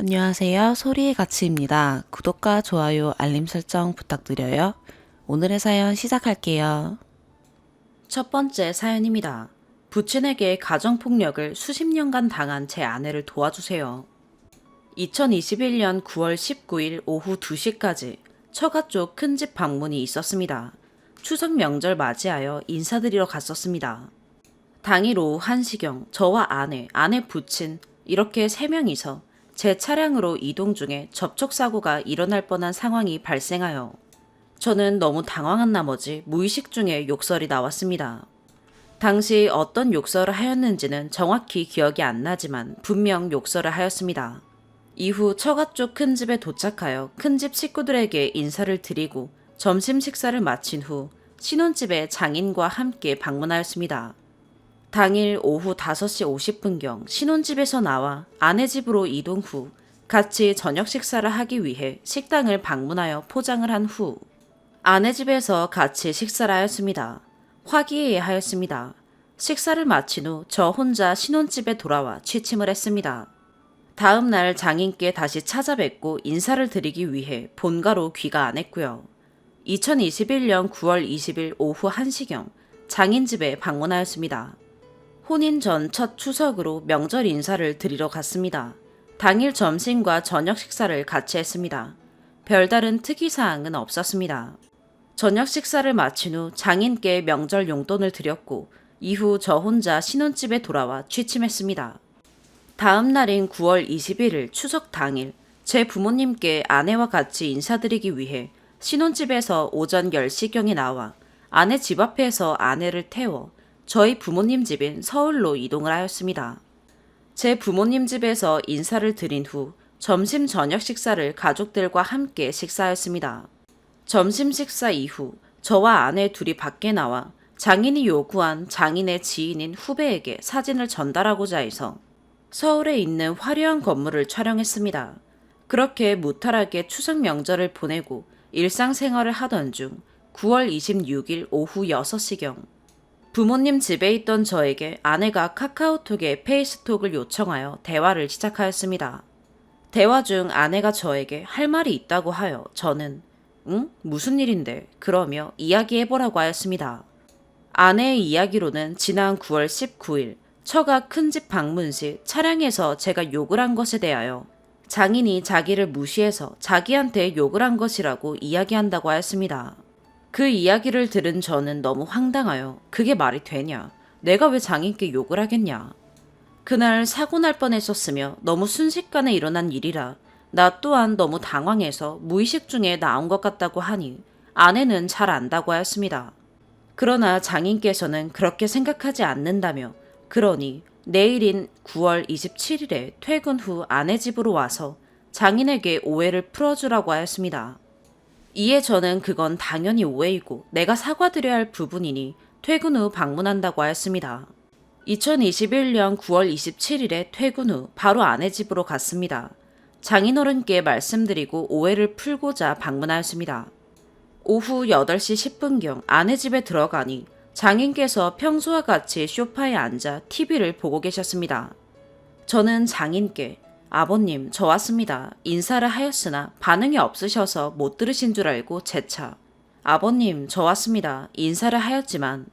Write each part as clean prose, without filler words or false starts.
안녕하세요. 소리의 가치입니다. 구독과 좋아요, 알림 설정 부탁드려요. 오늘의 사연 시작할게요. 첫 번째 사연입니다. 부친에게 가정폭력을 수십 년간 당한 제 아내를 도와주세요. 2021년 9월 19일 오후 2시까지 처가 쪽 큰 집 방문이 있었습니다. 추석 명절 맞이하여 인사드리러 갔었습니다. 당일 오후 1시경 저와 아내 부친 이렇게 3명이서 제 차량으로 이동 중에 접촉사고가 일어날 뻔한 상황이 발생하여 저는 너무 당황한 나머지 무의식 중에 욕설이 나왔습니다. 당시 어떤 욕설을 하였는지는 정확히 기억이 안 나지만 분명 욕설을 하였습니다. 이후 처가 쪽 큰 집에 도착하여 큰 집 식구들에게 인사를 드리고 점심 식사를 마친 후 신혼집에 장인과 함께 방문하였습니다. 당일 오후 5시 50분경 신혼집에서 나와 아내 집으로 이동 후 같이 저녁 식사를 하기 위해 식당을 방문하여 포장을 한 후 아내 집에서 같이 식사를 하였습니다. 화기애애하였습니다. 식사를 마친 후 저 혼자 신혼집에 돌아와 취침을 했습니다. 다음 날 장인께 다시 찾아뵙고 인사를 드리기 위해 본가로 귀가 안 했고요. 2021년 9월 20일 오후 1시경 장인 집에 방문하였습니다. 혼인 전 첫 추석으로 명절 인사를 드리러 갔습니다. 당일 점심과 저녁 식사를 같이 했습니다. 별다른 특이사항은 없었습니다. 저녁 식사를 마친 후 장인께 명절 용돈을 드렸고 이후 저 혼자 신혼집에 돌아와 취침했습니다. 다음 날인 9월 21일 추석 당일 제 부모님께 아내와 같이 인사드리기 위해 신혼집에서 오전 10시경에 나와 아내 집 앞에서 아내를 태워 저희 부모님 집인 서울로 이동을 하였습니다. 제 부모님 집에서 인사를 드린 후 점심 저녁 식사를 가족들과 함께 식사하였습니다. 점심 식사 이후 저와 아내 둘이 밖에 나와 장인이 요구한 장인의 지인인 후배에게 사진을 전달하고자 해서 서울에 있는 화려한 건물을 촬영했습니다. 그렇게 무탈하게 추석 명절을 보내고 일상생활을 하던 중 9월 26일 오후 6시경 부모님 집에 있던 저에게 아내가 카카오톡에 페이스톡을 요청하여 대화를 시작하였습니다. 대화 중 아내가 저에게 할 말이 있다고 하여 저는 응? 무슨 일인데? 그러며 이야기해보라고 하였습니다. 아내의 이야기로는 지난 9월 19일 처가 큰집 방문 시 차량에서 제가 욕을 한 것에 대하여 장인이 자기를 무시해서 자기한테 욕을 한 것이라고 이야기한다고 하였습니다. 그 이야기를 들은 저는 너무 황당하여 그게 말이 되냐? 내가 왜 장인께 욕을 하겠냐? 그날 사고 날 뻔했었으며 너무 순식간에 일어난 일이라 나 또한 너무 당황해서 무의식 중에 나온 것 같다고 하니 아내는 잘 안다고 하였습니다. 그러나 장인께서는 그렇게 생각하지 않는다며 그러니 내일인 9월 27일에 퇴근 후 아내 집으로 와서 장인에게 오해를 풀어주라고 하였습니다. 이에 저는 그건 당연히 오해이고 내가 사과드려야 할 부분이니 퇴근 후 방문한다고 하였습니다. 2021년 9월 27일에 퇴근 후 바로 아내 집으로 갔습니다. 장인어른께 말씀드리고 오해를 풀고자 방문하였습니다. 오후 8시 10분경 아내 집에 들어가니 장인께서 평소와 같이 소파에 앉아 TV를 보고 계셨습니다. 저는 장인께 아버님, 저 왔습니다. 인사를 하였으나 반응이 없으셔서 못 들으신 줄 알고 재차 아버님, 저 왔습니다. 인사를 하였지만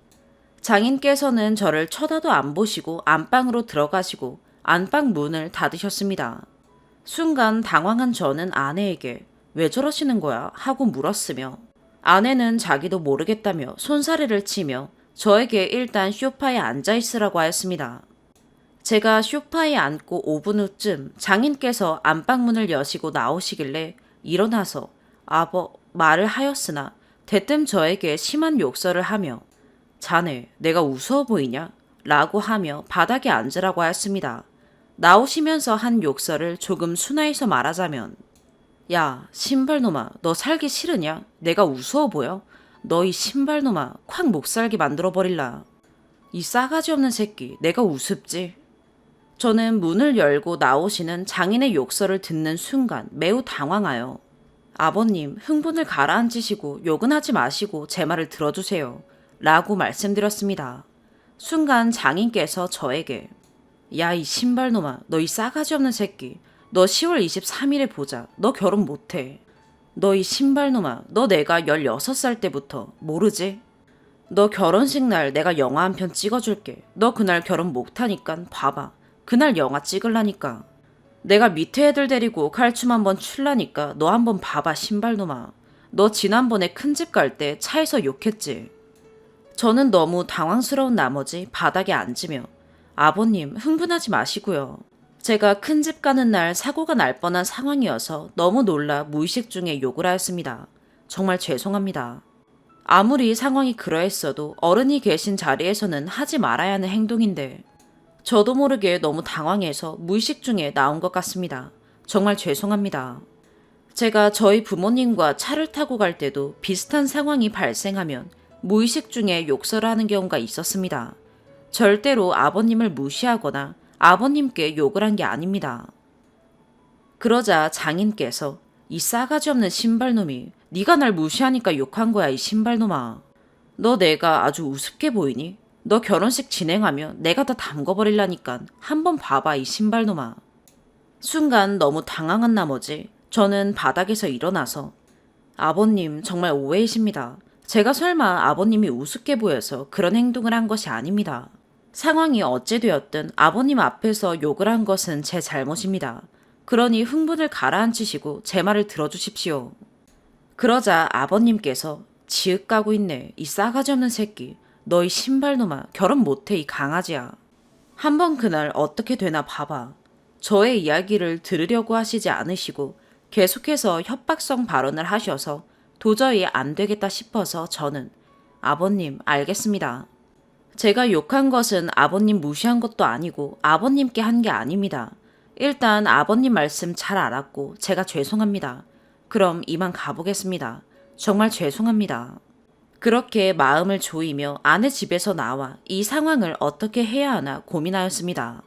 장인께서는 저를 쳐다도 안 보시고 안방으로 들어가시고 안방 문을 닫으셨습니다. 순간 당황한 저는 아내에게 왜 저러시는 거야? 하고 물었으며 아내는 자기도 모르겠다며 손사래를 치며 저에게 일단 소파에 앉아 있으라고 하였습니다. 제가 소파에 앉고 5분 후쯤 장인께서 안방문을 여시고 나오시길래 일어나서 말을 하였으나 대뜸 저에게 심한 욕설을 하며 자네 내가 우스워 보이냐? 라고 하며 바닥에 앉으라고 하였습니다. 나오시면서 한 욕설을 조금 순화해서 말하자면 야 신발놈아 너 살기 싫으냐? 내가 우스워 보여? 너 이 신발놈아 콱 못살게 만들어버릴라. 이 싸가지 없는 새끼 내가 우습지? 저는 문을 열고 나오시는 장인의 욕설을 듣는 순간 매우 당황하여 아버님 흥분을 가라앉히시고 욕은 하지 마시고 제 말을 들어주세요 라고 말씀드렸습니다. 순간 장인께서 저에게 야 이 신발놈아 너 이 싸가지 없는 새끼 너 10월 23일에 보자. 너 결혼 못해. 너 이 신발놈아. 너 내가 16살 때부터 모르지? 너 결혼식 날 내가 영화 한 편 찍어줄게. 너 그날 결혼 못하니까 봐봐. 그날 영화 찍을라니까. 내가 밑에 애들 데리고 칼춤 한번 출라니까 너 한번 봐봐 신발놈아. 너 지난번에 큰 집 갈 때 차에서 욕했지. 저는 너무 당황스러운 나머지 바닥에 앉으며 아버님 흥분하지 마시고요. 제가 큰 집 가는 날 사고가 날 뻔한 상황이어서 너무 놀라 무의식 중에 욕을 하였습니다. 정말 죄송합니다. 아무리 상황이 그러했어도 어른이 계신 자리에서는 하지 말아야 하는 행동인데 저도 모르게 너무 당황해서 무의식 중에 나온 것 같습니다. 정말 죄송합니다. 제가 저희 부모님과 차를 타고 갈 때도 비슷한 상황이 발생하면 무의식 중에 욕설을 하는 경우가 있었습니다. 절대로 아버님을 무시하거나 아버님께 욕을 한 게 아닙니다. 그러자 장인께서 이 싸가지 없는 신발놈이 네가 날 무시하니까 욕한 거야 이 신발놈아. 너 내가 아주 우습게 보이니? 너 결혼식 진행하면 내가 다 담궈버릴라니까 한번 봐봐 이 신발놈아. 순간 너무 당황한 나머지 저는 바닥에서 일어나서 아버님 정말 오해이십니다. 제가 설마 아버님이 우습게 보여서 그런 행동을 한 것이 아닙니다. 상황이 어찌 되었든 아버님 앞에서 욕을 한 것은 제 잘못입니다. 그러니 흥분을 가라앉히시고 제 말을 들어주십시오. 그러자 아버님께서 지읒 까고 있네 이 싸가지 없는 새끼. 너희 신발놈아 결혼 못해 이 강아지야. 한번 그날 어떻게 되나 봐봐. 저의 이야기를 들으려고 하시지 않으시고 계속해서 협박성 발언을 하셔서 도저히 안 되겠다 싶어서 저는 아버님 알겠습니다. 제가 욕한 것은 아버님 무시한 것도 아니고 아버님께 한 게 아닙니다. 일단 아버님 말씀 잘 알았고 제가 죄송합니다. 그럼 이만 가보겠습니다. 정말 죄송합니다. 그렇게 마음을 조이며 아내 집에서 나와 이 상황을 어떻게 해야 하나 고민하였습니다.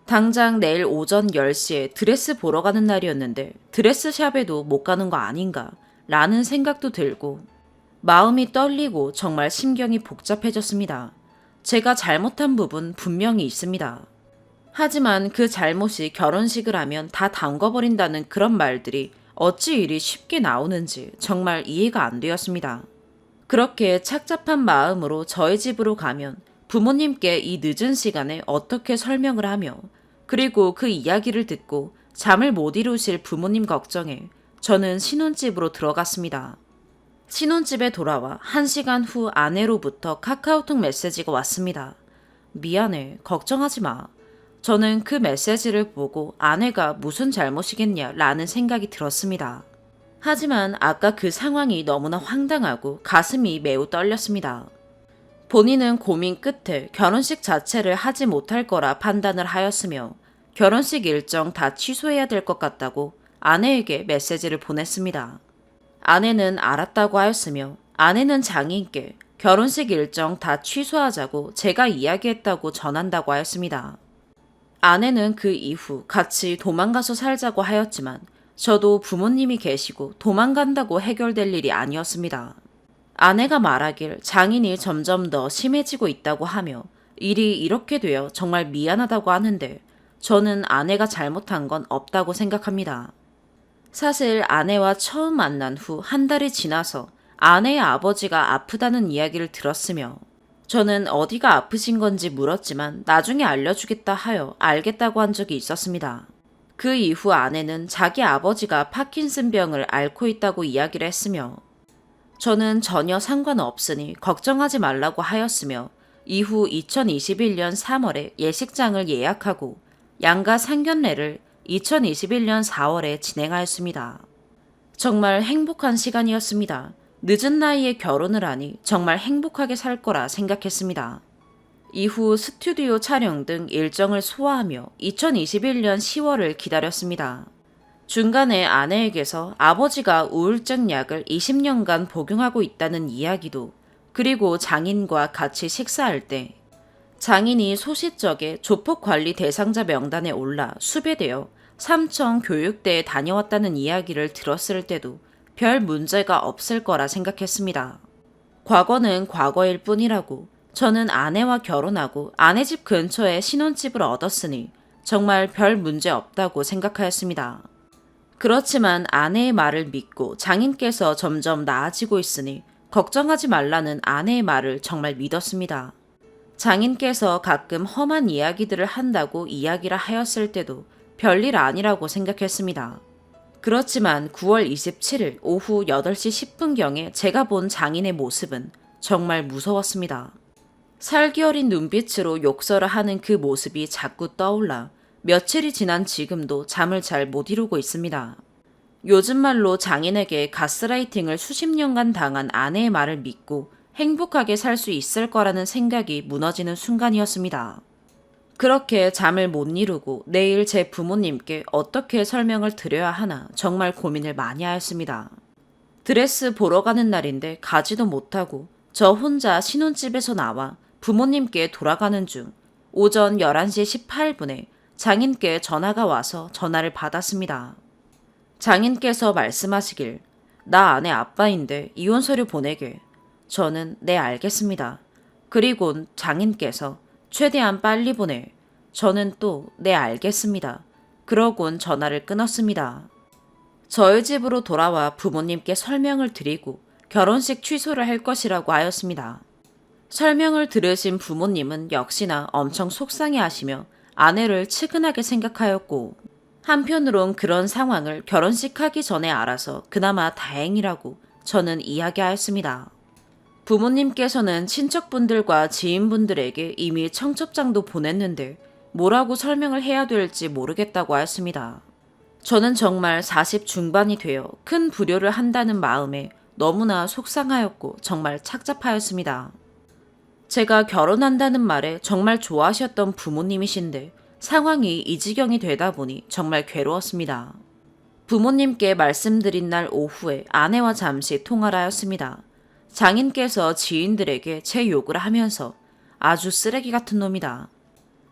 당장 내일 오전 10시에 드레스 보러 가는 날이었는데 드레스샵에도 못 가는 거 아닌가 라는 생각도 들고 마음이 떨리고 정말 심경이 복잡해졌습니다. 제가 잘못한 부분 분명히 있습니다. 하지만 그 잘못이 결혼식을 하면 다 담궈버린다는 그런 말들이 어찌 이리 쉽게 나오는지 정말 이해가 안 되었습니다. 그렇게 착잡한 마음으로 저희 집으로 가면 부모님께 이 늦은 시간에 어떻게 설명을 하며 그리고 그 이야기를 듣고 잠을 못 이루실 부모님 걱정에 저는 신혼집으로 들어갔습니다. 신혼집에 돌아와 1시간 후 아내로부터 카카오톡 메시지가 왔습니다. 미안해, 걱정하지 마. 저는 그 메시지를 보고 아내가 무슨 잘못이겠냐 라는 생각이 들었습니다. 하지만 아까 그 상황이 너무나 황당하고 가슴이 매우 떨렸습니다. 본인은 고민 끝에 결혼식 자체를 하지 못할 거라 판단을 하였으며 결혼식 일정 다 취소해야 될 것 같다고 아내에게 메시지를 보냈습니다. 아내는 알았다고 하였으며 아내는 장인께 결혼식 일정 다 취소하자고 제가 이야기했다고 전한다고 하였습니다. 아내는 그 이후 같이 도망가서 살자고 하였지만 저도 부모님이 계시고 도망간다고 해결될 일이 아니었습니다. 아내가 말하길 장인이 점점 더 심해지고 있다고 하며 일이 이렇게 되어 정말 미안하다고 하는데 저는 아내가 잘못한 건 없다고 생각합니다. 사실 아내와 처음 만난 후 1달이 지나서 아내의 아버지가 아프다는 이야기를 들었으며 저는 어디가 아프신 건지 물었지만 나중에 알려주겠다 하여 알겠다고 한 적이 있었습니다. 그 이후 아내는 자기 아버지가 파킨슨병을 앓고 있다고 이야기를 했으며 저는 전혀 상관없으니 걱정하지 말라고 하였으며 이후 2021년 3월에 예식장을 예약하고 양가 상견례를 2021년 4월에 진행하였습니다. 정말 행복한 시간이었습니다. 늦은 나이에 결혼을 하니 정말 행복하게 살 거라 생각했습니다. 이후 스튜디오 촬영 등 일정을 소화하며 2021년 10월을 기다렸습니다. 중간에 아내에게서 아버지가 우울증 약을 20년간 복용하고 있다는 이야기도 그리고 장인과 같이 식사할 때 장인이 소시적에 조폭관리 대상자 명단에 올라 수배되어 삼청 교육대에 다녀왔다는 이야기를 들었을 때도 별 문제가 없을 거라 생각했습니다. 과거는 과거일 뿐이라고 저는 아내와 결혼하고 아내 집 근처에 신혼집을 얻었으니 정말 별 문제 없다고 생각하였습니다. 그렇지만 아내의 말을 믿고 장인께서 점점 나아지고 있으니 걱정하지 말라는 아내의 말을 정말 믿었습니다. 장인께서 가끔 험한 이야기들을 한다고 이야기를 하였을 때도 별일 아니라고 생각했습니다. 그렇지만 9월 27일 오후 8시 10분경에 제가 본 장인의 모습은 정말 무서웠습니다. 살기 어린 눈빛으로 욕설을 하는 그 모습이 자꾸 떠올라 며칠이 지난 지금도 잠을 잘 못 이루고 있습니다. 요즘 말로 장인에게 가스라이팅을 수십 년간 당한 아내의 말을 믿고 행복하게 살 수 있을 거라는 생각이 무너지는 순간이었습니다. 그렇게 잠을 못 이루고 내일 제 부모님께 어떻게 설명을 드려야 하나 정말 고민을 많이 하였습니다. 드레스 보러 가는 날인데 가지도 못하고 저 혼자 신혼집에서 나와 부모님께 돌아가는 중 오전 11시 18분에 장인께 전화가 와서 전화를 받았습니다. 장인께서 말씀하시길 나 아내 아빠인데 이혼 서류 보내게. 저는 네 알겠습니다. 그리곤 장인께서 최대한 빨리 보내. 저는 또 네 알겠습니다. 그러곤 전화를 끊었습니다. 저희 집으로 돌아와 부모님께 설명을 드리고 결혼식 취소를 할 것이라고 하였습니다. 설명을 들으신 부모님은 역시나 엄청 속상해 하시며 아내를 측은하게 생각하였고 한편으론 그런 상황을 결혼식 하기 전에 알아서 그나마 다행이라고 저는 이야기하였습니다. 부모님께서는 친척분들과 지인분들에게 이미 청첩장도 보냈는데 뭐라고 설명을 해야 될지 모르겠다고 하였습니다. 저는 정말 40 중반이 되어 큰 불효를 한다는 마음에 너무나 속상하였고 정말 착잡하였습니다. 제가 결혼한다는 말에 정말 좋아하셨던 부모님이신데 상황이 이 지경이 되다 보니 정말 괴로웠습니다. 부모님께 말씀드린 날 오후에 아내와 잠시 통화를 하였습니다. 장인께서 지인들에게 제 욕을 하면서 아주 쓰레기 같은 놈이다.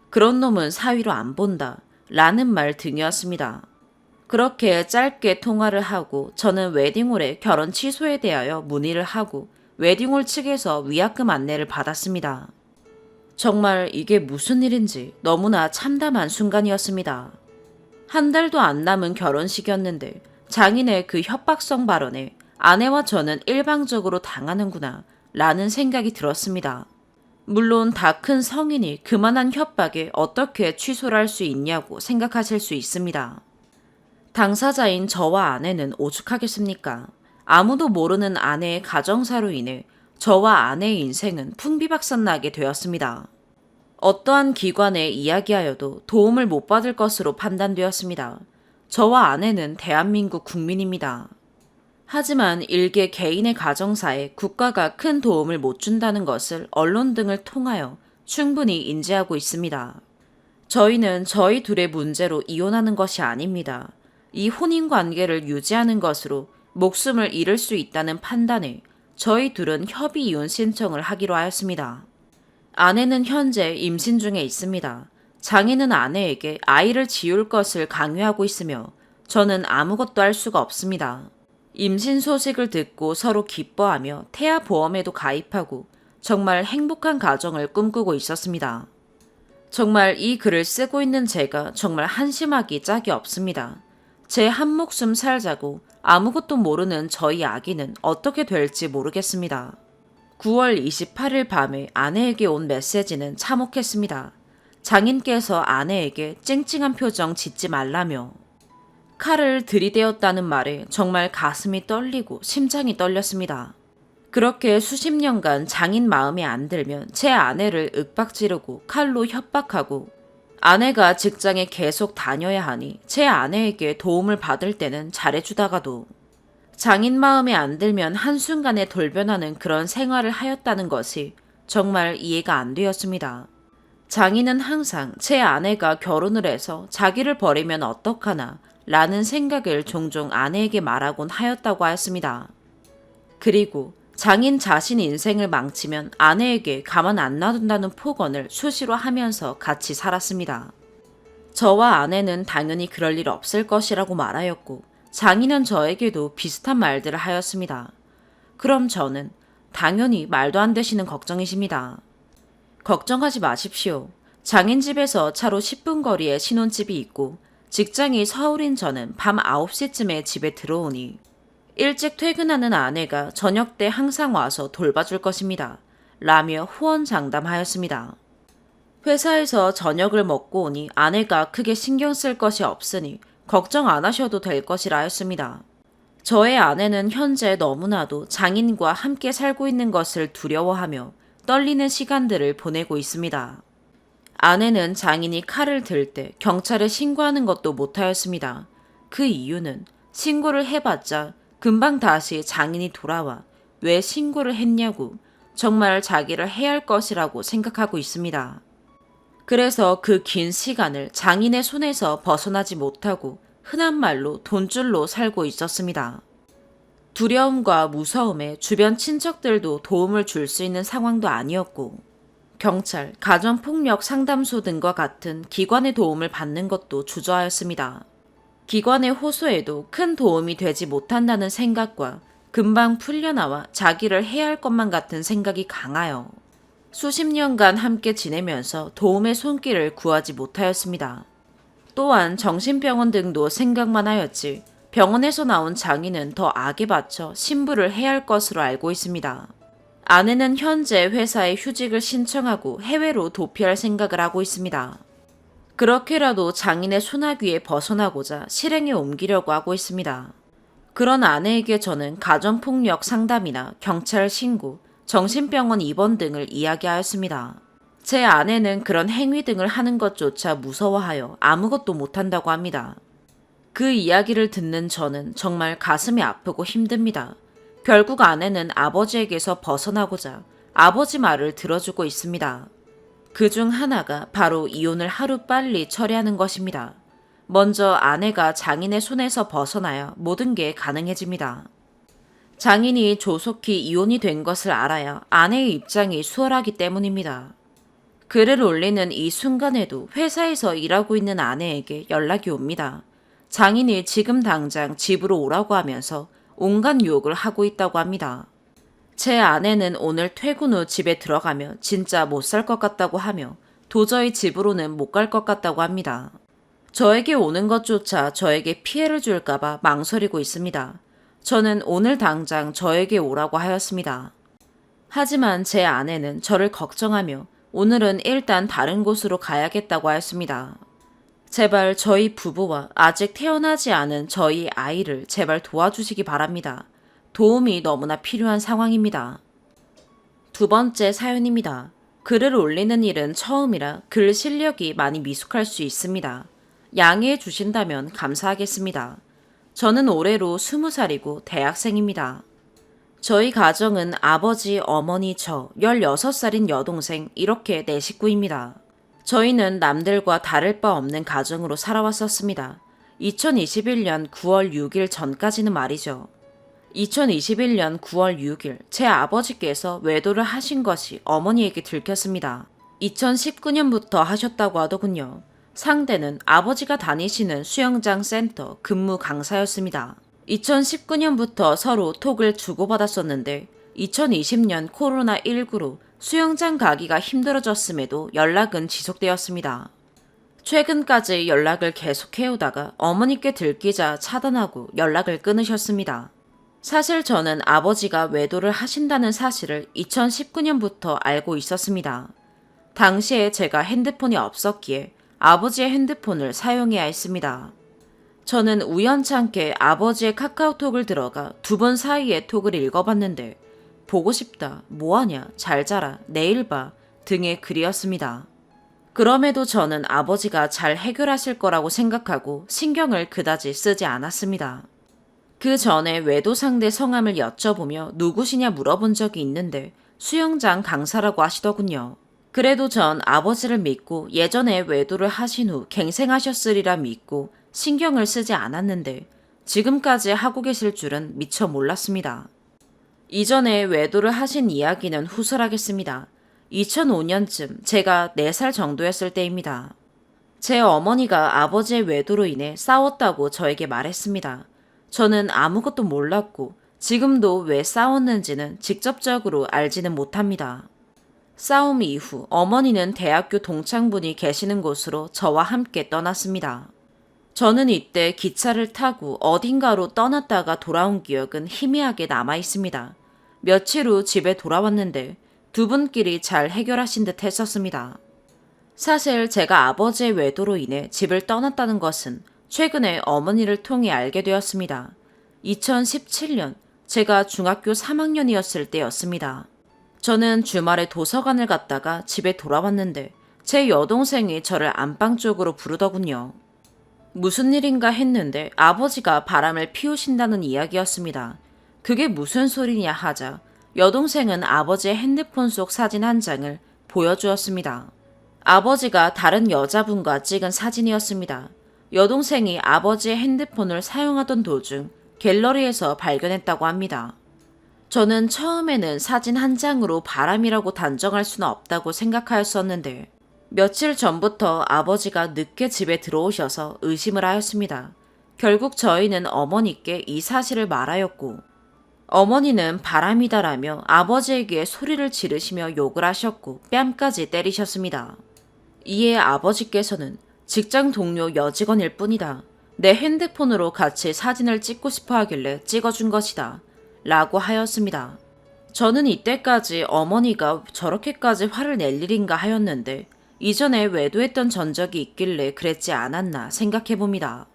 그런 놈은 사위로 안 본다. 라는 말 등이었습니다. 그렇게 짧게 통화를 하고 저는 웨딩홀의 결혼 취소에 대하여 문의를 하고 웨딩홀 측에서 위약금 안내를 받았습니다. 정말 이게 무슨 일인지 너무나 참담한 순간이었습니다. 한 달도 안 남은 결혼식이었는데 장인의 그 협박성 발언에 아내와 저는 일방적으로 당하는구나 라는 생각이 들었습니다. 물론 다 큰 성인이 그만한 협박에 어떻게 취소를 할 수 있냐고 생각하실 수 있습니다. 당사자인 저와 아내는 오죽하겠습니까? 아무도 모르는 아내의 가정사로 인해 저와 아내의 인생은 풍비박산나게 되었습니다. 어떠한 기관에 이야기하여도 도움을 못 받을 것으로 판단되었습니다. 저와 아내는 대한민국 국민입니다. 하지만 일개 개인의 가정사에 국가가 큰 도움을 못 준다는 것을 언론 등을 통하여 충분히 인지하고 있습니다. 저희는 저희 둘의 문제로 이혼하는 것이 아닙니다. 이 혼인관계를 유지하는 것으로 목숨을 잃을 수 있다는 판단에 저희 둘은 협의 이혼 신청을 하기로 하였습니다. 아내는 현재 임신 중에 있습니다. 장인은 아내에게 아이를 지울 것을 강요하고 있으며 저는 아무것도 할 수가 없습니다. 임신 소식을 듣고 서로 기뻐하며 태아 보험에도 가입하고 정말 행복한 가정을 꿈꾸고 있었습니다. 정말 이 글을 쓰고 있는 제가 정말 한심하기 짝이 없습니다. 제 한 목숨 살자고 아무것도 모르는 저희 아기는 어떻게 될지 모르겠습니다. 9월 28일 밤에 아내에게 온 메시지는 참혹했습니다. 장인께서 아내에게 찡찡한 표정 짓지 말라며 칼을 들이대었다는 말에 정말 가슴이 떨리고 심장이 떨렸습니다. 그렇게 수십 년간 장인 마음에 안 들면 제 아내를 윽박지르고 칼로 협박하고 아내가 직장에 계속 다녀야 하니 제 아내에게 도움을 받을 때는 잘해주다가도 장인 마음에 안 들면 한순간에 돌변하는 그런 생활을 하였다는 것이 정말 이해가 안 되었습니다. 장인은 항상 제 아내가 결혼을 해서 자기를 버리면 어떡하나 라는 생각을 종종 아내에게 말하곤 하였다고 하였습니다. 그리고 장인 자신 인생을 망치면 아내에게 가만 안 놔둔다는 폭언을 수시로 하면서 같이 살았습니다. 저와 아내는 당연히 그럴 일 없을 것이라고 말하였고 장인은 저에게도 비슷한 말들을 하였습니다. 그럼 저는 당연히 말도 안 되시는 걱정이십니다. 걱정하지 마십시오. 장인 집에서 차로 10분 거리에 신혼집이 있고 직장이 서울인 저는 밤 9시쯤에 집에 들어오니 일찍 퇴근하는 아내가 저녁 때 항상 와서 돌봐줄 것입니다. 라며 호언장담하였습니다. 회사에서 저녁을 먹고 오니 아내가 크게 신경 쓸 것이 없으니 걱정 안 하셔도 될 것이라 했습니다. 저의 아내는 현재 너무나도 장인과 함께 살고 있는 것을 두려워하며 떨리는 시간들을 보내고 있습니다. 아내는 장인이 칼을 들 때 경찰에 신고하는 것도 못하였습니다. 그 이유는 신고를 해봤자 금방 다시 장인이 돌아와 왜 신고를 했냐고 정말 자기를 해할 것이라고 생각하고 있습니다. 그래서 그 긴 시간을 장인의 손에서 벗어나지 못하고 흔한 말로 돈줄로 살고 있었습니다. 두려움과 무서움에 주변 친척들도 도움을 줄 수 있는 상황도 아니었고 경찰, 가정폭력 상담소 등과 같은 기관의 도움을 받는 것도 주저하였습니다. 기관의 호소에도 큰 도움이 되지 못한다는 생각과 금방 풀려나와 자기를 해야 할 것만 같은 생각이 강하여 수십 년간 함께 지내면서 도움의 손길을 구하지 못하였습니다. 또한 정신병원 등도 생각만 하였지 병원에서 나온 장인은 더 악에 받쳐 신부를 해야 할 것으로 알고 있습니다. 아내는 현재 회사에 휴직을 신청하고 해외로 도피할 생각을 하고 있습니다. 그렇게라도 장인의 소나귀에 벗어나고자 실행에 옮기려고 하고 있습니다. 그런 아내에게 저는 가정폭력 상담이나 경찰 신고, 정신병원 입원 등을 이야기하였습니다. 제 아내는 그런 행위 등을 하는 것조차 무서워하여 아무것도 못한다고 합니다. 그 이야기를 듣는 저는 정말 가슴이 아프고 힘듭니다. 결국 아내는 아버지에게서 벗어나고자 아버지 말을 들어주고 있습니다. 그 중 하나가 바로 이혼을 하루빨리 처리하는 것입니다. 먼저 아내가 장인의 손에서 벗어나야 모든 게 가능해집니다. 장인이 조속히 이혼이 된 것을 알아야 아내의 입장이 수월하기 때문입니다. 글을 올리는 이 순간에도 회사에서 일하고 있는 아내에게 연락이 옵니다. 장인이 지금 당장 집으로 오라고 하면서 온갖 유혹을 하고 있다고 합니다. 제 아내는 오늘 퇴근 후 집에 들어가면 진짜 못 살 것 같다고 하며 도저히 집으로는 못 갈 것 같다고 합니다. 저에게 오는 것조차 저에게 피해를 줄까봐 망설이고 있습니다. 저는 오늘 당장 저에게 오라고 하였습니다. 하지만 제 아내는 저를 걱정하며 오늘은 일단 다른 곳으로 가야겠다고 하였습니다. 제발 저희 부부와 아직 태어나지 않은 저희 아이를 제발 도와주시기 바랍니다. 도움이 너무나 필요한 상황입니다. 두 번째 사연입니다. 글을 올리는 일은 처음이라 글 실력이 많이 미숙할 수 있습니다. 양해해 주신다면 감사하겠습니다. 저는 올해로 20살이고 대학생입니다. 저희 가정은 아버지, 어머니, 저, 16살인 여동생 이렇게 네 식구입니다. 저희는 남들과 다를 바 없는 가정으로 살아왔었습니다. 2021년 9월 6일 전까지는 말이죠. 2021년 9월 6일 제 아버지께서 외도를 하신 것이 어머니에게 들켰습니다. 2019년부터 하셨다고 하더군요. 상대는 아버지가 다니시는 수영장 센터 근무 강사였습니다. 2019년부터 서로 톡을 주고받았었는데 2020년 코로나19로 수영장 가기가 힘들어졌음에도 연락은 지속되었습니다. 최근까지 연락을 계속해오다가 어머니께 들키자 차단하고 연락을 끊으셨습니다. 사실 저는 아버지가 외도를 하신다는 사실을 2019년부터 알고 있었습니다. 당시에 제가 핸드폰이 없었기에 아버지의 핸드폰을 사용해야 했습니다. 저는 우연찮게 아버지의 카카오톡을 들어가 두 분 사이의 톡을 읽어봤는데 보고 싶다, 뭐하냐, 잘 자라, 내일 봐 등의 글이었습니다. 그럼에도 저는 아버지가 잘 해결하실 거라고 생각하고 신경을 그다지 쓰지 않았습니다. 그 전에 외도 상대 성함을 여쭤보며 누구시냐 물어본 적이 있는데 수영장 강사라고 하시더군요. 그래도 전 아버지를 믿고 예전에 외도를 하신 후 갱생하셨으리라 믿고 신경을 쓰지 않았는데 지금까지 하고 계실 줄은 미처 몰랐습니다. 이전에 외도를 하신 이야기는 후설하겠습니다. 2005년쯤 제가 4살 정도였을 때입니다. 제 어머니가 아버지의 외도로 인해 싸웠다고 저에게 말했습니다. 저는 아무것도 몰랐고 지금도 왜 싸웠는지는 직접적으로 알지는 못합니다. 싸움 이후 어머니는 대학교 동창분이 계시는 곳으로 저와 함께 떠났습니다. 저는 이때 기차를 타고 어딘가로 떠났다가 돌아온 기억은 희미하게 남아 있습니다. 며칠 후 집에 돌아왔는데 두 분끼리 잘 해결하신 듯 했었습니다. 사실 제가 아버지의 외도로 인해 집을 떠났다는 것은 최근에 어머니를 통해 알게 되었습니다. 2017년 제가 중학교 3학년이었을 때였습니다. 저는 주말에 도서관을 갔다가 집에 돌아왔는데 제 여동생이 저를 안방 쪽으로 부르더군요. 무슨 일인가 했는데 아버지가 바람을 피우신다는 이야기였습니다. 그게 무슨 소리냐 하자 여동생은 아버지의 핸드폰 속 사진 한 장을 보여주었습니다. 아버지가 다른 여자분과 찍은 사진이었습니다. 여동생이 아버지의 핸드폰을 사용하던 도중 갤러리에서 발견했다고 합니다. 저는 처음에는 사진 한 장으로 바람이라고 단정할 수는 없다고 생각하였었는데 며칠 전부터 아버지가 늦게 집에 들어오셔서 의심을 하였습니다. 결국 저희는 어머니께 이 사실을 말하였고 어머니는 바람이다라며 아버지에게 소리를 지르시며 욕을 하셨고 뺨까지 때리셨습니다. 이에 아버지께서는 직장 동료 여직원일 뿐이다. 내 핸드폰으로 같이 사진을 찍고 싶어 하길래 찍어준 것이다. 라고 하였습니다. 저는 이때까지 어머니가 저렇게까지 화를 낼 일인가 하였는데 이전에 외도했던 전적이 있길래 그랬지 않았나 생각해봅니다.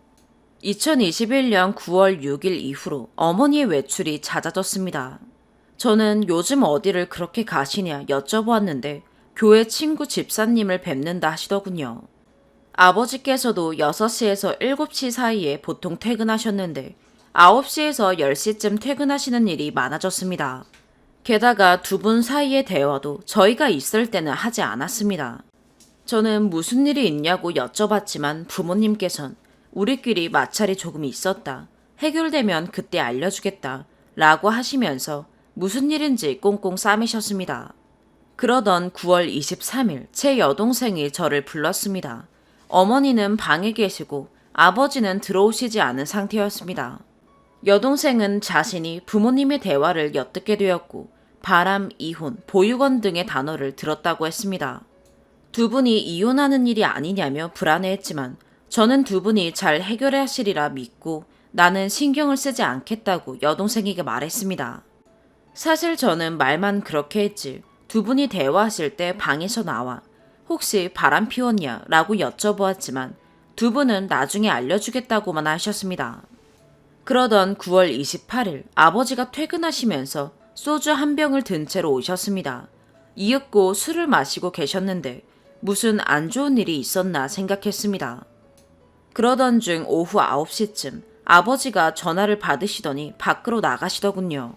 2021년 9월 6일 이후로 어머니의 외출이 잦아졌습니다. 저는 요즘 어디를 그렇게 가시냐 여쭤보았는데 교회 친구 집사님을 뵙는다 하시더군요. 아버지께서도 6시에서 7시 사이에 보통 퇴근하셨는데 9시에서 10시쯤 퇴근하시는 일이 많아졌습니다. 게다가 두 분 사이의 대화도 저희가 있을 때는 하지 않았습니다. 저는 무슨 일이 있냐고 여쭤봤지만 부모님께선 우리끼리 마찰이 조금 있었다. 해결되면 그때 알려주겠다. 라고 하시면서 무슨 일인지 꽁꽁 싸매셨습니다. 그러던 9월 23일 제 여동생이 저를 불렀습니다. 어머니는 방에 계시고 아버지는 들어오시지 않은 상태였습니다. 여동생은 자신이 부모님의 대화를 엿듣게 되었고 바람, 이혼, 보육원 등의 단어를 들었다고 했습니다. 두 분이 이혼하는 일이 아니냐며 불안해했지만 저는 두 분이 잘 해결하시리라 믿고 나는 신경을 쓰지 않겠다고 여동생에게 말했습니다. 사실 저는 말만 그렇게 했지 두 분이 대화하실 때 방에서 나와 혹시 바람 피웠냐 라고 여쭤보았지만 두 분은 나중에 알려주겠다고만 하셨습니다. 그러던 9월 28일 아버지가 퇴근하시면서 소주 한 병을 든 채로 오셨습니다. 이윽고 술을 마시고 계셨는데 무슨 안 좋은 일이 있었나 생각했습니다. 그러던 중 오후 9시쯤 아버지가 전화를 받으시더니 밖으로 나가시더군요.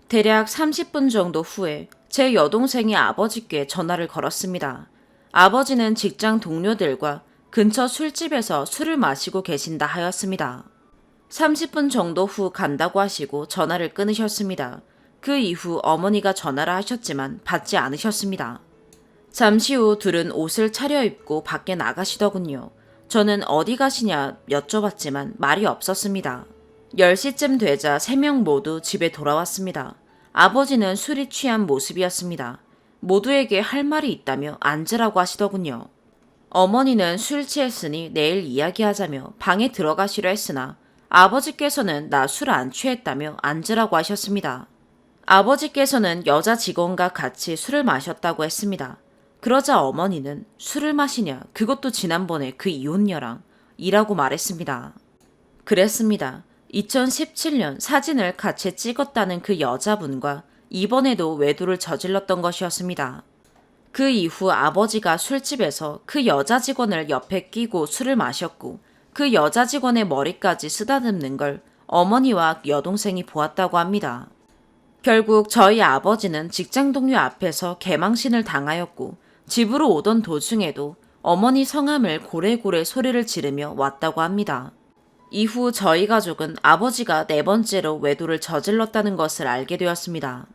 대략 30분 정도 후에 제 여동생이 아버지께 전화를 걸었습니다. 아버지는 직장 동료들과 근처 술집에서 술을 마시고 계신다 하였습니다. 30분 정도 후 간다고 하시고 전화를 끊으셨습니다. 그 이후 어머니가 전화를 하셨지만 받지 않으셨습니다. 잠시 후 둘은 옷을 차려입고 밖에 나가시더군요. 저는 어디 가시냐 여쭤봤지만 말이 없었습니다. 10시쯤 되자 3명 모두 집에 돌아왔습니다. 아버지는 술이 취한 모습이었습니다. 모두에게 할 말이 있다며 앉으라고 하시더군요. 어머니는 술 취했으니 내일 이야기하자며 방에 들어가시려 했으나 아버지께서는 나 술 안 취했다며 앉으라고 하셨습니다. 아버지께서는 여자 직원과 같이 술을 마셨다고 했습니다. 그러자 어머니는 술을 마시냐 그것도 지난번에 그 이혼녀랑 이라고 말했습니다. 그랬습니다. 2017년 사진을 같이 찍었다는 그 여자분과 이번에도 외도를 저질렀던 것이었습니다. 그 이후 아버지가 술집에서 그 여자 직원을 옆에 끼고 술을 마셨고 그 여자 직원의 머리까지 쓰다듬는 걸 어머니와 여동생이 보았다고 합니다. 결국 저희 아버지는 직장 동료 앞에서 개망신을 당하였고 집으로 오던 도중에도 어머니 성함을 고래고래 소리를 지르며 왔다고 합니다. 이후 저희 가족은 아버지가 4번째로 외도를 저질렀다는 것을 알게 되었습니다.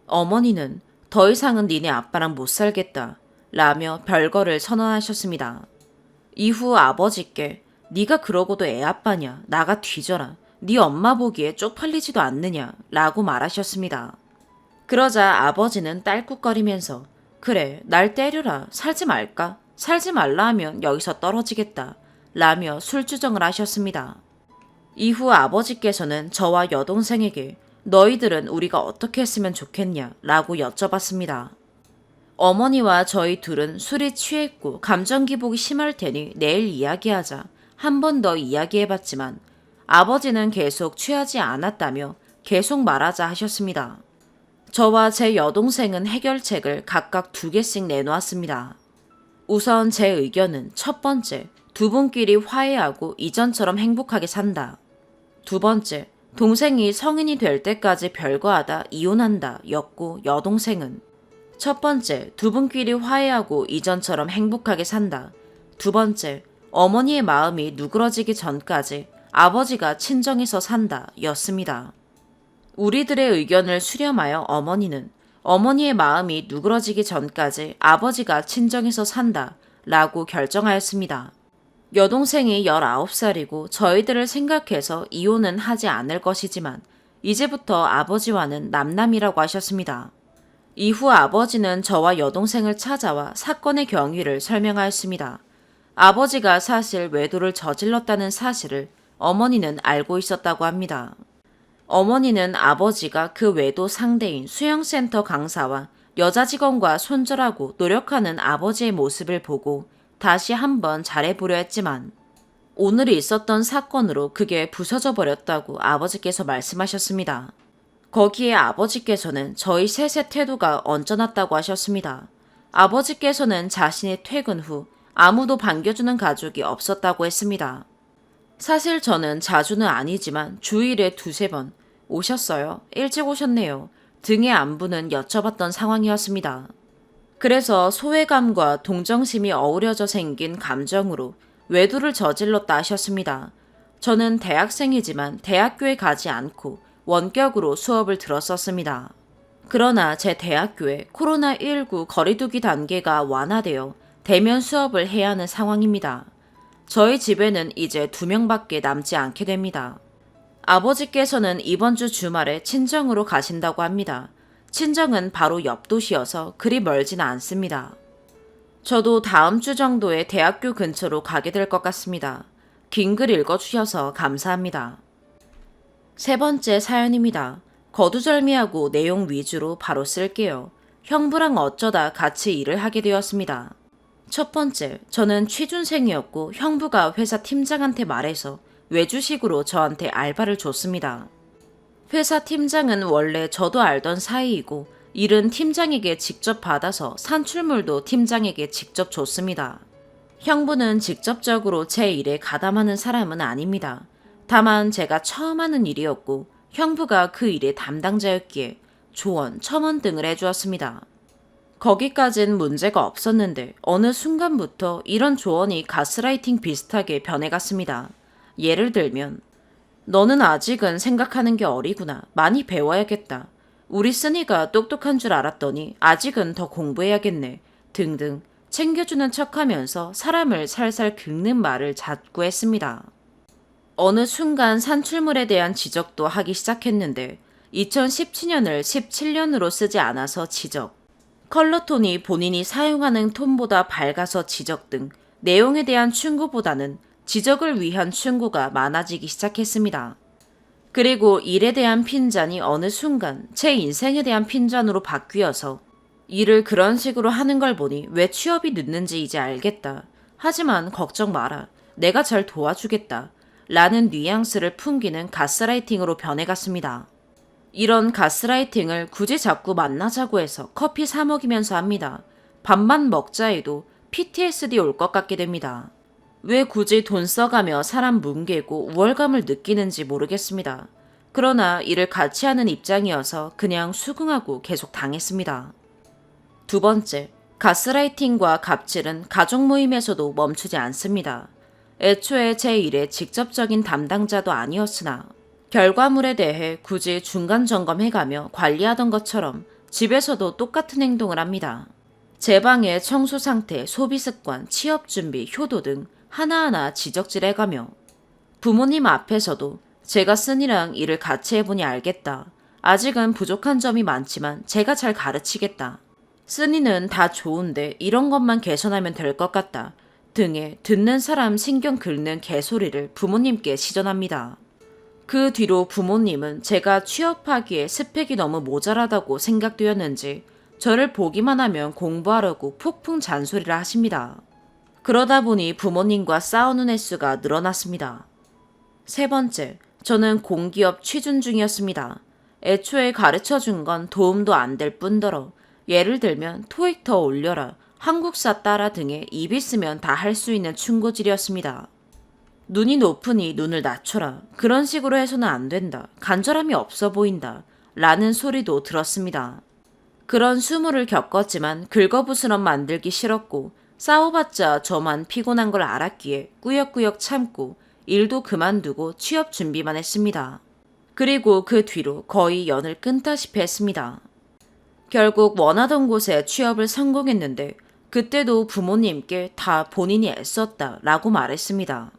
어머니는 더 이상은 니네 아빠랑 못 살겠다 라며 별거를 선언하셨습니다. 이후 아버지께 네가 그러고도 애 아빠냐 나가 뒤져라 네 엄마 보기에 쪽팔리지도 않느냐 라고 말하셨습니다. 그러자 아버지는 딸꾹거리면서 그래, 날 때려라. 살지 말까? 살지 말라 하면 여기서 떨어지겠다. 라며 술주정을 하셨습니다. 이후 아버지께서는 저와 여동생에게 너희들은 우리가 어떻게 했으면 좋겠냐? 라고 여쭤봤습니다. 어머니와 저희 둘은 술이 취했고 감정 기복이 심할 테니 내일 이야기하자. 한 번 더 이야기해봤지만 아버지는 계속 취하지 않았다며 계속 말하자 하셨습니다. 저와 제 여동생은 해결책을 각각 2개씩 내놓았습니다. 우선 제 의견은 첫 번째, 두 분끼리 화해하고 이전처럼 행복하게 산다. 두 번째, 동생이 성인이 될 때까지 별거하다 이혼한다 였고 여동생은 첫 번째, 두 분끼리 화해하고 이전처럼 행복하게 산다. 두 번째, 어머니의 마음이 누그러지기 전까지 아버지가 친정에서 산다 였습니다. 우리들의 의견을 수렴하여 어머니는 어머니의 마음이 누그러지기 전까지 아버지가 친정에서 산다 라고 결정하였습니다. 여동생이 19살이고 저희들을 생각해서 이혼은 하지 않을 것이지만 이제부터 아버지와는 남남이라고 하셨습니다. 이후 아버지는 저와 여동생을 찾아와 사건의 경위를 설명하였습니다. 아버지가 사실 외도를 저질렀다는 사실을 어머니는 알고 있었다고 합니다. 어머니는 아버지가 그 외도 상대인 수영센터 강사와 여자 직원과 손절하고 노력하는 아버지의 모습을 보고 다시 한번 잘해보려 했지만 오늘 있었던 사건으로 그게 부서져 버렸다고 아버지께서 말씀하셨습니다. 거기에 아버지께서는 저희 셋의 태도가 언짢았다고 하셨습니다. 아버지께서는 자신의 퇴근 후 아무도 반겨주는 가족이 없었다고 했습니다. 사실 저는 자주는 아니지만 주일에 2~3번 오셨어요? 일찍 오셨네요. 등의 안부는 여쭤봤던 상황이었습니다. 그래서 소외감과 동정심이 어우러져 생긴 감정으로 외도를 저질렀다 하셨습니다. 저는 대학생이지만 대학교에 가지 않고 원격으로 수업을 들었었습니다. 그러나 제 대학교에 코로나19 거리두기 단계가 완화되어 대면 수업을 해야 하는 상황입니다. 저희 집에는 이제 2명밖에 남지 않게 됩니다. 아버지께서는 이번 주 주말에 친정으로 가신다고 합니다. 친정은 바로 옆 도시여서 그리 멀지는 않습니다. 저도 다음 주 정도에 대학교 근처로 가게 될 것 같습니다. 긴 글 읽어주셔서 감사합니다. 3번째 사연입니다. 거두절미하고 내용 위주로 바로 쓸게요. 형부랑 어쩌다 같이 일을 하게 되었습니다. 첫 번째, 저는 취준생이었고 형부가 회사 팀장한테 말해서 외주식으로 저한테 알바를 줬습니다. 회사 팀장은 원래 저도 알던 사이이고 일은 팀장에게 직접 받아서 산출물도 팀장에게 직접 줬습니다. 형부는 직접적으로 제 일에 가담하는 사람은 아닙니다. 다만 제가 처음 하는 일이었고 형부가 그 일의 담당자였기에 조언, 첨언 등을 해주었습니다. 거기까진 문제가 없었는데 어느 순간부터 이런 조언이 가스라이팅 비슷하게 변해갔습니다. 예를 들면 너는 아직은 생각하는 게 어리구나. 많이 배워야겠다. 우리 쓰니가 똑똑한 줄 알았더니 아직은 더 공부해야겠네. 등등 챙겨주는 척하면서 사람을 살살 긁는 말을 자꾸 했습니다. 어느 순간 산출물에 대한 지적도 하기 시작했는데 2017년을 17년으로 쓰지 않아서 지적, 컬러톤이 본인이 사용하는 톤보다 밝아서 지적 등 내용에 대한 충고보다는 지적을 위한 충고가 많아지기 시작했습니다. 그리고 일에 대한 핀잔이 어느 순간 제 인생에 대한 핀잔으로 바뀌어서 일을 그런 식으로 하는 걸 보니 왜 취업이 늦는지 이제 알겠다. 하지만 걱정 마라. 내가 잘 도와주겠다. 라는 뉘앙스를 풍기는 가스라이팅으로 변해갔습니다. 이런 가스라이팅을 굳이 자꾸 만나자고 해서 커피 사 먹이면서 합니다. 밥만 먹자 해도 PTSD 올 것 같게 됩니다. 왜 굳이 돈 써가며 사람 뭉개고 우월감을 느끼는지 모르겠습니다. 그러나 일을 같이 하는 입장이어서 그냥 수긍하고 계속 당했습니다. 두 번째, 가스라이팅과 갑질은 가족 모임에서도 멈추지 않습니다. 애초에 제 일의 직접적인 담당자도 아니었으나 결과물에 대해 굳이 중간 점검해가며 관리하던 것처럼 집에서도 똑같은 행동을 합니다. 제 방의 청소 상태, 소비 습관, 취업 준비, 효도 등 하나하나 지적질해가며 부모님 앞에서도 제가 쓴이랑 일을 같이 해보니 알겠다. 아직은 부족한 점이 많지만 제가 잘 가르치겠다. 쓰니는 다 좋은데 이런 것만 개선하면 될 것 같다. 등에 듣는 사람 신경 긁는 개소리를 부모님께 시전합니다. 그 뒤로 부모님은 제가 취업하기에 스펙이 너무 모자라다고 생각되었는지 저를 보기만 하면 공부하려고 폭풍 잔소리를 하십니다. 그러다 보니 부모님과 싸우는 횟수가 늘어났습니다. 세 번째, 저는 공기업 취준 중이었습니다. 애초에 가르쳐 준 건 도움도 안 될 뿐더러 예를 들면 토익 더 올려라, 한국사 따라 등에 입 있으면 다 할 수 있는 충고질이었습니다. 눈이 높으니 눈을 낮춰라. 그런 식으로 해서는 안 된다. 간절함이 없어 보인다. 라는 소리도 들었습니다. 그런 수모를 겪었지만 긁어부스럼 만들기 싫었고 싸워봤자 저만 피곤한 걸 알았기에 꾸역꾸역 참고 일도 그만두고 취업 준비만 했습니다. 그리고 그 뒤로 거의 연을 끊다시피 했습니다. 결국 원하던 곳에 취업을 성공했는데 그때도 부모님께 다 본인이 애썼다 라고 말했습니다.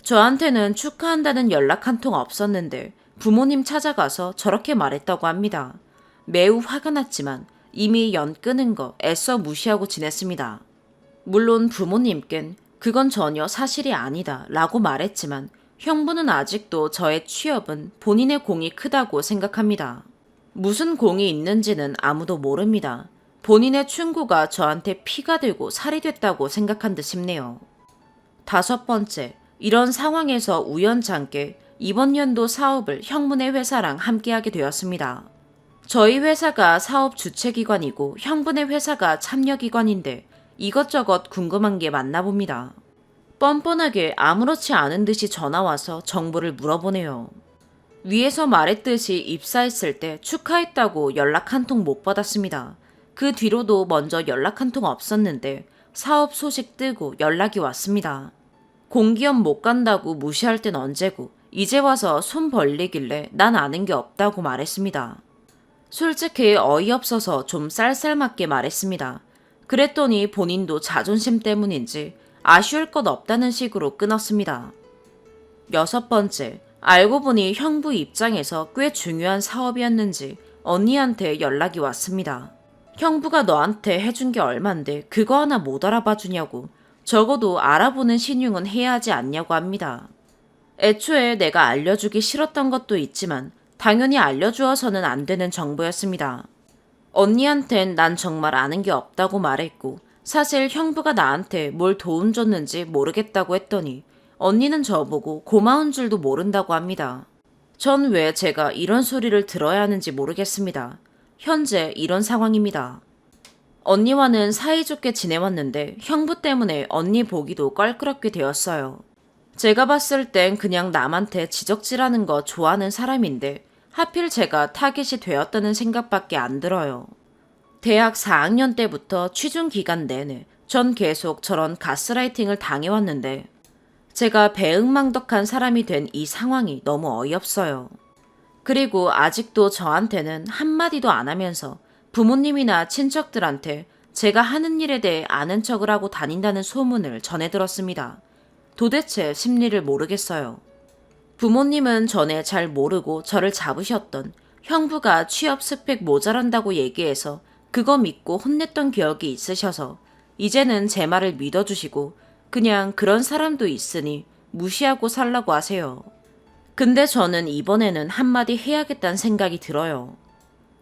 저한테는 축하한다는 연락 한 통 없었는데 부모님 찾아가서 저렇게 말했다고 합니다. 매우 화가 났지만 이미 연 끊은 거 애써 무시하고 지냈습니다. 물론 부모님껜 그건 전혀 사실이 아니다 라고 말했지만 형부는 아직도 저의 취업은 본인의 공이 크다고 생각합니다. 무슨 공이 있는지는 아무도 모릅니다. 본인의 충고가 저한테 피가 되고 살이 됐다고 생각한 듯 싶네요. 다섯 번째, 이런 상황에서 우연찮게 이번 연도 사업을 형부네 회사랑 함께하게 되었습니다. 저희 회사가 사업 주최기관이고 형부네 회사가 참여기관인데 이것저것 궁금한 게 많나 봅니다. 뻔뻔하게 아무렇지 않은 듯이 전화와서 정보를 물어보네요. 위에서 말했듯이 입사했을 때 축하했다고 연락 한 통 못 받았습니다. 그 뒤로도 먼저 연락 한 통 없었는데 사업 소식 뜨고 연락이 왔습니다. 공기업 못 간다고 무시할 땐 언제고 이제 와서 손 벌리길래 난 아는 게 없다고 말했습니다. 솔직히 어이없어서 좀 쌀쌀맞게 말했습니다. 그랬더니 본인도 자존심 때문인지 아쉬울 것 없다는 식으로 끊었습니다. 여섯 번째, 알고 보니 형부 입장에서 꽤 중요한 사업이었는지 언니한테 연락이 왔습니다. 형부가 너한테 해준 게 얼만데 그거 하나 못 알아봐 주냐고 적어도 알아보는 신용은 해야 하지 않냐고 합니다. 애초에 내가 알려주기 싫었던 것도 있지만 당연히 알려주어서는 안 되는 정보였습니다. 언니한텐 난 정말 아는 게 없다고 말했고 사실 형부가 나한테 뭘 도움 줬는지 모르겠다고 했더니 언니는 저보고 고마운 줄도 모른다고 합니다. 전 왜 제가 이런 소리를 들어야 하는지 모르겠습니다. 현재 이런 상황입니다. 언니와는 사이좋게 지내왔는데 형부 때문에 언니 보기도 껄끄럽게 되었어요. 제가 봤을 땐 그냥 남한테 지적질하는 거 좋아하는 사람인데 하필 제가 타깃이 되었다는 생각밖에 안 들어요. 대학 4학년 때부터 취준 기간 내내 전 계속 저런 가스라이팅을 당해왔는데 제가 배은망덕한 사람이 된 이 상황이 너무 어이없어요. 그리고 아직도 저한테는 한마디도 안 하면서 부모님이나 친척들한테 제가 하는 일에 대해 아는 척을 하고 다닌다는 소문을 전해 들었습니다. 도대체 심리를 모르겠어요. 부모님은 전에 잘 모르고 저를 잡으셨던 형부가 취업 스펙 모자란다고 얘기해서 그거 믿고 혼냈던 기억이 있으셔서 이제는 제 말을 믿어주시고 그냥 그런 사람도 있으니 무시하고 살라고 하세요. 근데 저는 이번에는 한마디 해야겠다는 생각이 들어요.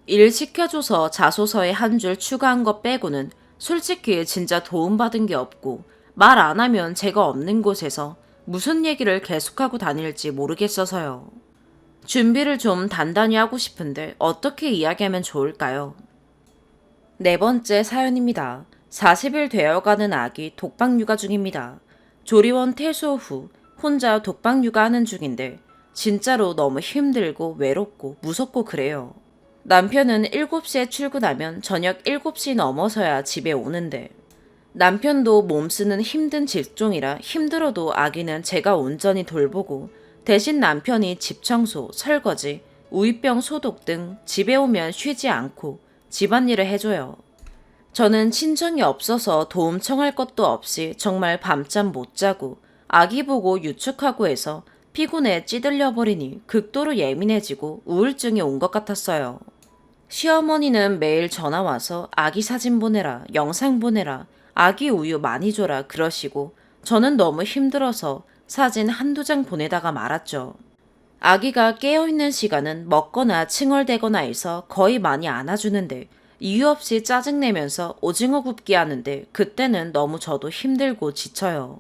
일 시켜줘서 자소서에 한 줄 추가한 것 빼고는 솔직히 진짜 도움받은 게 없고 말 안 하면 제가 없는 곳에서 무슨 얘기를 계속하고 다닐지 모르겠어서요. 준비를 좀 단단히 하고 싶은데 어떻게 이야기하면 좋을까요? 네 번째 사연입니다. 40일 되어가는 아기 독박 육아 중입니다. 조리원 퇴소 후 혼자 독박 육아하는 중인데 진짜로 너무 힘들고 외롭고 무섭고 그래요. 남편은 7시에 출근하면 저녁 7시 넘어서야 집에 오는데 남편도 몸 쓰는 힘든 직종이라 힘들어도 아기는 제가 온전히 돌보고 대신 남편이 집 청소, 설거지, 우유병 소독 등 집에 오면 쉬지 않고 집안일을 해줘요. 저는 친정이 없어서 도움 청할 것도 없이 정말 밤잠 못 자고 아기 보고 유축하고 해서 피곤에 찌들려 버리니 극도로 예민해지고 우울증이 온 것 같았어요. 시어머니는 매일 전화 와서 아기 사진 보내라, 영상 보내라, 아기 우유 많이 줘라 그러시고 저는 너무 힘들어서 사진 한두 장 보내다가 말았죠. 아기가 깨어있는 시간은 먹거나 칭얼대거나 해서 거의 많이 안아주는데 이유 없이 짜증내면서 오징어 굽기 하는데 그때는 너무 저도 힘들고 지쳐요.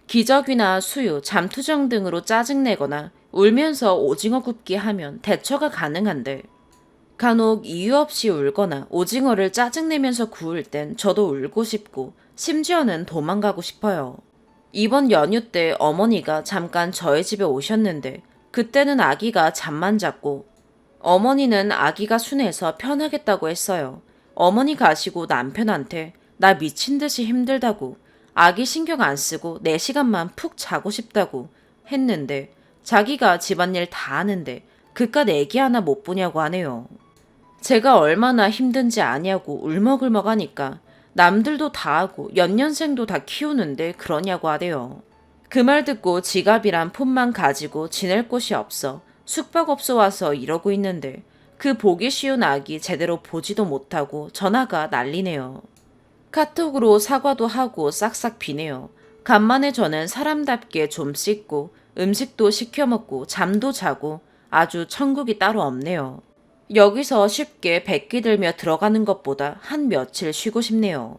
기저귀나 수유, 잠투정 등으로 짜증내거나 울면서 오징어 굽기 하면 대처가 가능한데 간혹 이유 없이 울거나 오징어를 짜증내면서 구울 땐 저도 울고 싶고 심지어는 도망가고 싶어요. 이번 연휴 때 어머니가 잠깐 저희 집에 오셨는데 그때는 아기가 잠만 잤고 어머니는 아기가 순해서 편하겠다고 했어요. 어머니 가시고 남편한테 나 미친 듯이 힘들다고 아기 신경 안 쓰고 4시간만 푹 자고 싶다고 했는데 자기가 집안일 다 하는데 그깟 애기 하나 못 보냐고 하네요. 제가 얼마나 힘든지 아냐고 울먹울먹 하니까 남들도 다 하고 연년생도 다 키우는데 그러냐고 하대요. 그 말 듣고 지갑이란 폰만 가지고 지낼 곳이 없어 숙박업소 와서 이러고 있는데 그 보기 쉬운 아기 제대로 보지도 못하고 전화가 난리네요. 카톡으로 사과도 하고 싹싹 비네요. 간만에 저는 사람답게 좀 씻고 음식도 시켜 먹고 잠도 자고 아주 천국이 따로 없네요. 여기서 쉽게 백기 들며 들어가는 것보다 한 며칠 쉬고 싶네요.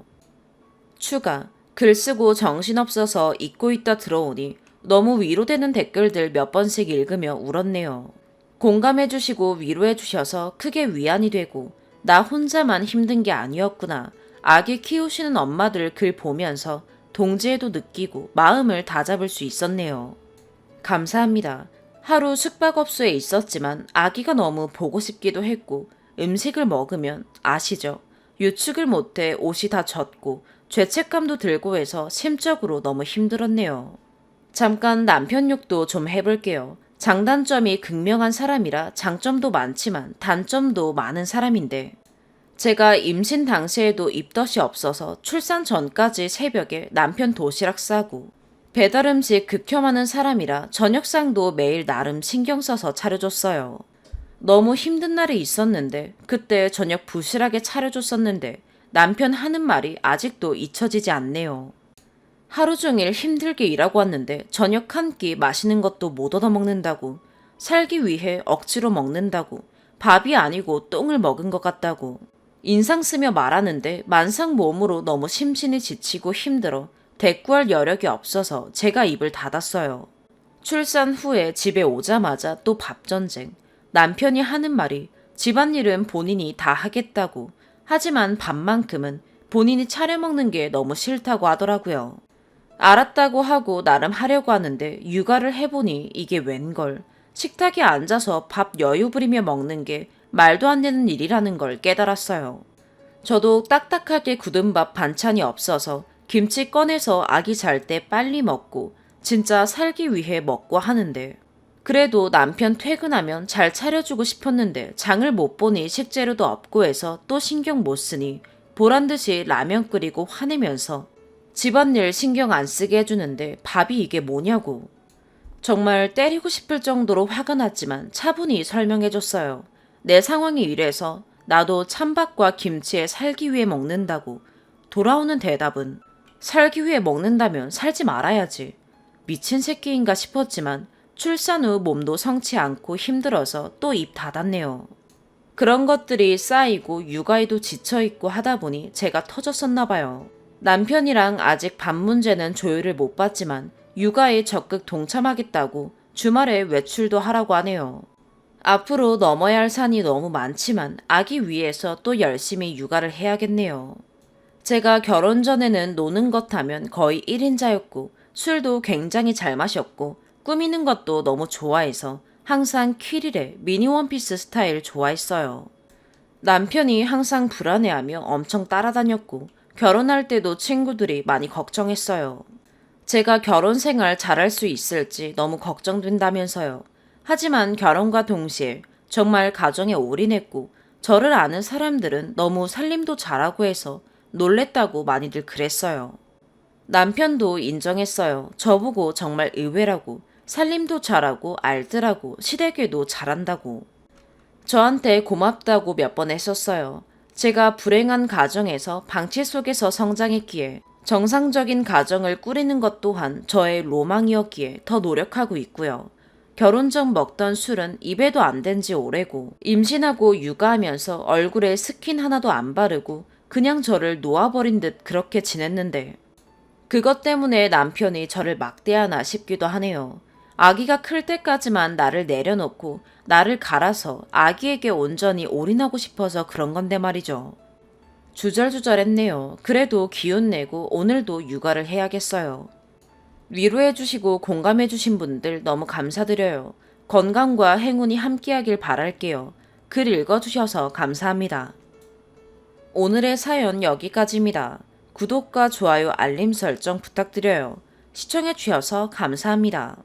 추가. 글 쓰고 정신없어서 잊고 있다 들어오니 너무 위로되는 댓글들 몇 번씩 읽으며 울었네요. 공감해주시고 위로해주셔서 크게 위안이 되고 나 혼자만 힘든 게 아니었구나. 아기 키우시는 엄마들 글 보면서 동지에도 느끼고 마음을 다잡을 수 있었네요. 감사합니다. 하루 숙박업소에 있었지만 아기가 너무 보고 싶기도 했고 음식을 먹으면 아시죠? 유축을 못해 옷이 다 젖고 죄책감도 들고 해서 심적으로 너무 힘들었네요. 잠깐 남편 욕도 좀 해볼게요. 장단점이 극명한 사람이라 장점도 많지만 단점도 많은 사람인데 제가 임신 당시에도 입덧이 없어서 출산 전까지 새벽에 남편 도시락 싸고 배달 음식 극혐하는 사람이라 저녁상도 매일 나름 신경 써서 차려줬어요. 너무 힘든 날이 있었는데 그때 저녁 부실하게 차려줬었는데 남편 하는 말이 아직도 잊혀지지 않네요. 하루 종일 힘들게 일하고 왔는데 저녁 한 끼 맛있는 것도 못 얻어먹는다고 살기 위해 억지로 먹는다고 밥이 아니고 똥을 먹은 것 같다고 인상 쓰며 말하는데 만상 몸으로 너무 심신이 지치고 힘들어 대꾸할 여력이 없어서 제가 입을 닫았어요. 출산 후에 집에 오자마자 또 밥 전쟁. 남편이 하는 말이 집안일은 본인이 다 하겠다고 하지만 밥만큼은 본인이 차려 먹는 게 너무 싫다고 하더라고요. 알았다고 하고 나름 하려고 하는데 육아를 해보니 이게 웬걸. 식탁에 앉아서 밥 여유 부리며 먹는 게 말도 안 되는 일이라는 걸 깨달았어요. 저도 딱딱하게 굳은 밥 반찬이 없어서 김치 꺼내서 아기 잘 때 빨리 먹고 진짜 살기 위해 먹고 하는데 그래도 남편 퇴근하면 잘 차려주고 싶었는데 장을 못 보니 식재료도 없고 해서 또 신경 못 쓰니 보란듯이 라면 끓이고 화내면서 집안일 신경 안 쓰게 해주는데 밥이 이게 뭐냐고. 정말 때리고 싶을 정도로 화가 났지만 차분히 설명해줬어요. 내 상황이 이래서 나도 찬밥과 김치에 살기 위해 먹는다고. 돌아오는 대답은 살기 위해 먹는다면 살지 말아야지. 미친 새끼인가 싶었지만 출산 후 몸도 성치 않고 힘들어서 또 입 닫았네요. 그런 것들이 쌓이고 육아에도 지쳐있고 하다 보니 제가 터졌었나 봐요. 남편이랑 아직 밥 문제는 조율을 못 봤지만 육아에 적극 동참하겠다고 주말에 외출도 하라고 하네요. 앞으로 넘어야 할 산이 너무 많지만 아기 위해서 또 열심히 육아를 해야겠네요. 제가 결혼 전에는 노는 것 하면 거의 1인자였고 술도 굉장히 잘 마셨고 꾸미는 것도 너무 좋아해서 항상 퀴릴에 미니 원피스 스타일 좋아했어요. 남편이 항상 불안해하며 엄청 따라다녔고 결혼할 때도 친구들이 많이 걱정했어요. 제가 결혼 생활 잘할 수 있을지 너무 걱정된다면서요. 하지만 결혼과 동시에 정말 가정에 올인했고 저를 아는 사람들은 너무 살림도 잘하고 해서 놀랬다고 많이들 그랬어요. 남편도 인정했어요. 저보고 정말 의외라고. 살림도 잘하고 알뜰하고 시댁에도 잘한다고. 저한테 고맙다고 몇 번 했었어요. 제가 불행한 가정에서 방치 속에서 성장했기에 정상적인 가정을 꾸리는 것 또한 저의 로망이었기에 더 노력하고 있고요. 결혼 전 먹던 술은 입에도 안 댄 지 오래고, 임신하고 육아하면서 얼굴에 스킨 하나도 안 바르고 그냥 저를 놓아버린 듯 그렇게 지냈는데, 그것 때문에 남편이 저를 막대하나 싶기도 하네요. 아기가 클 때까지만 나를 내려놓고 나를 갈아서 아기에게 온전히 올인하고 싶어서 그런 건데 말이죠. 주절주절했네요. 그래도 기운 내고 오늘도 육아를 해야겠어요. 위로해주시고 공감해주신 분들 너무 감사드려요. 건강과 행운이 함께하길 바랄게요. 글 읽어주셔서 감사합니다. 오늘의 사연 여기까지입니다. 구독과 좋아요, 알림 설정 부탁드려요. 시청해주셔서 감사합니다.